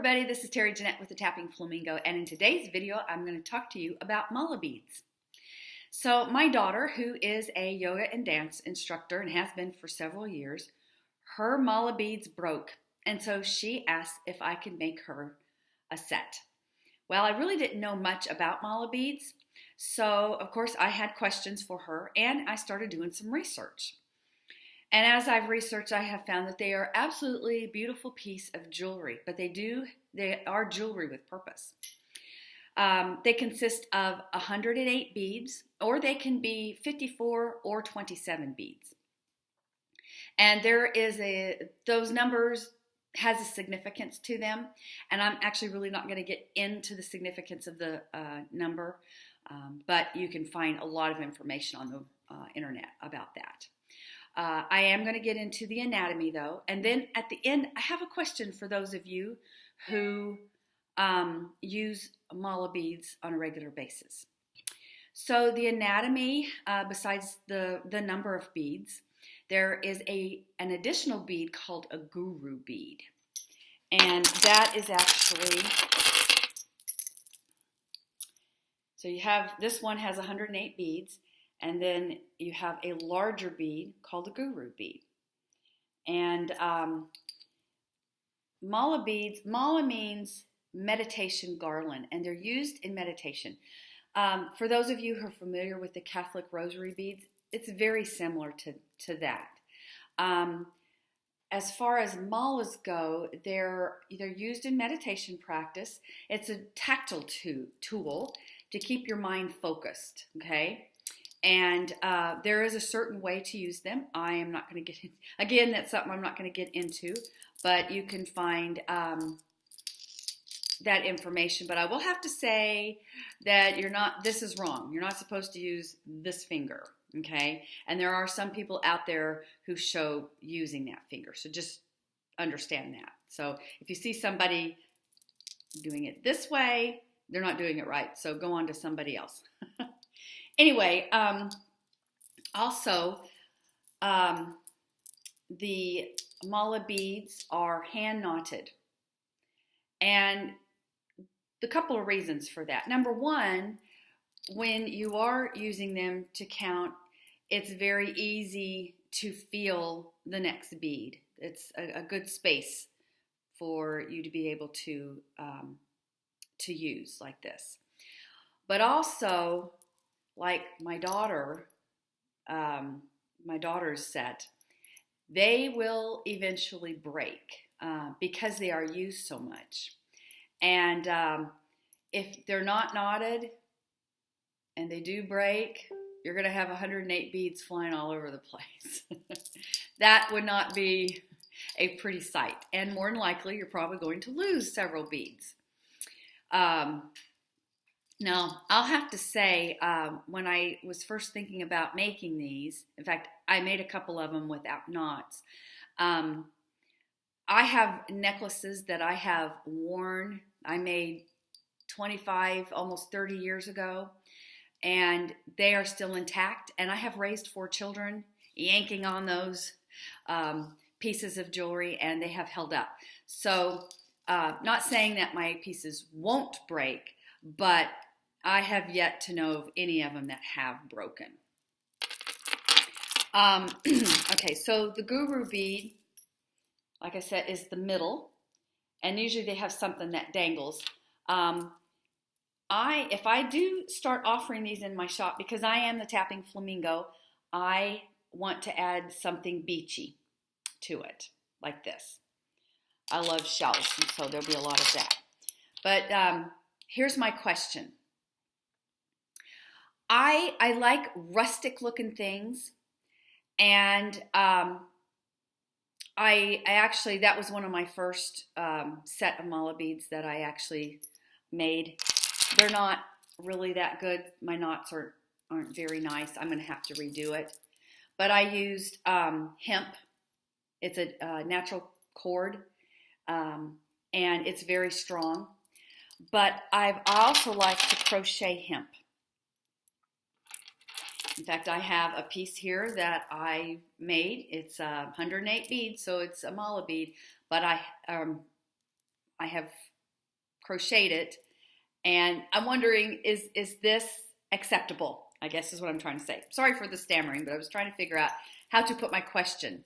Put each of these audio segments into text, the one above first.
everybody, this is Terry Jeanette with the Tapping Flamingo, and in today's video I'm going to talk to you about mala beads. So my daughter, who is a yoga and dance instructor and has been for several years, her mala beads broke, and so she asked if I could make her a set. Well, I really didn't know much about mala beads, so of course I had questions for her and I started doing some research. And as I've researched, I have found that they are absolutely beautiful piece of jewelry, but they are jewelry with purpose. They consist of 108 beads, or they can be 54 or 27 beads. And those numbers has a significance to them, and I'm actually really not going to get into the significance of the number, but you can find a lot of information on the internet about that. I am going to get into the anatomy though, and then at the end I have a question for those of you who use mala beads on a regular basis. So the anatomy, besides the number of beads, there is an additional bead called a guru bead, and that is actually, so you have, this one has 108 beads, and then you have a larger bead called a guru bead. And mala beads, mala means meditation garland, and they're used in meditation. For those of you who are familiar with the Catholic rosary beads, it's very similar to that. As far as malas go, they're used in meditation practice. It's a tactile tool to keep your mind focused, okay? And there is a certain way to use them. I am not going to get in. Again, that's something I'm not going to get into, but you can find that information. But I will have to say that this is wrong. You're not supposed to use this finger, okay? And there are some people out there who show using that finger, so just understand that. So if you see somebody doing it this way, they're not doing it right, so go on to somebody else. Anyway, also, the mala beads are hand knotted, and the couple of reasons for that. Number one, when you are using them to count, it's very easy to feel the next bead. It's a good space for you to be able to use like this. But also, like my daughter's set, they will eventually break because they are used so much. And if they're not knotted and they do break, you're going to have 108 beads flying all over the place. That would not be a pretty sight. And more than likely, you're probably going to lose several beads. Now, I'll have to say, when I was first thinking about making these, in fact, I made a couple of them without knots. I have necklaces that I have worn. I made 25, almost 30 years ago, and they are still intact. And I have raised 4 children yanking on those pieces of jewelry, and they have held up. So, not saying that my pieces won't break, but I have yet to know of any of them that have broken. Okay, so the guru bead, like I said, is the middle, and usually they have something that dangles. If I do start offering these in my shop, because I am the Tapping Flamingo, I want to add something beachy to it, like this. I love shells, and so there'll be a lot of that. But here's my question. I like rustic looking things, and I actually, that was one of my first set of mala beads that I actually made. They're not really that good. My knots aren't very nice. I'm going to have to redo it. But I used hemp. It's a natural cord, and it's very strong. But I also like to crochet hemp. In fact, I have a piece here that I made. It's 108 beads, so it's a mala bead, but I have crocheted it. And I'm wondering, is this acceptable? I guess is what I'm trying to say. Sorry for the stammering, but I was trying to figure out how to put my question.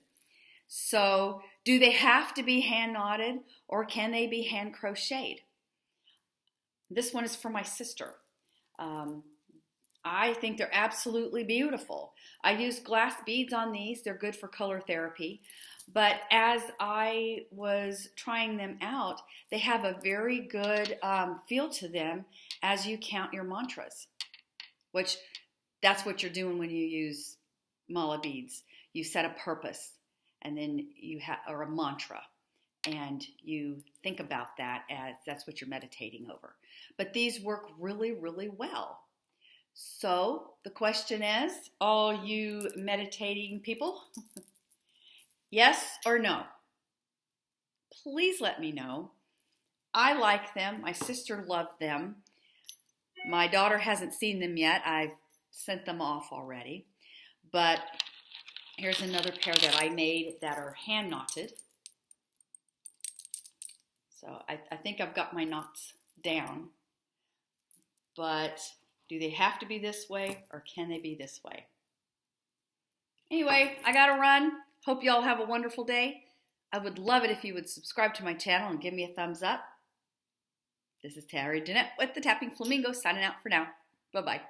So, do they have to be hand knotted or can they be hand crocheted? This one is for my sister. I think they're absolutely beautiful. I use glass beads on these. They're good for color therapy. But as I was trying them out, they have a very good feel to them as you count your mantras, which that's what you're doing when you use mala beads. You set a purpose and then you have, or a mantra, and you think about that as that's what you're meditating over. But these work really, really well. So the question is, all you meditating people, yes or no? Please let me know. I like them. My sister loved them. My daughter hasn't seen them yet. I've sent them off already. But here's another pair that I made that are hand knotted. So I think I've got my knots down. But do they have to be this way or can they be this way? Anyway, I gotta run. Hope y'all have a wonderful day. I would love it if you would subscribe to my channel and give me a thumbs up. This is Terry Jeanette with the Tapping Flamingo signing out for now. Bye-bye.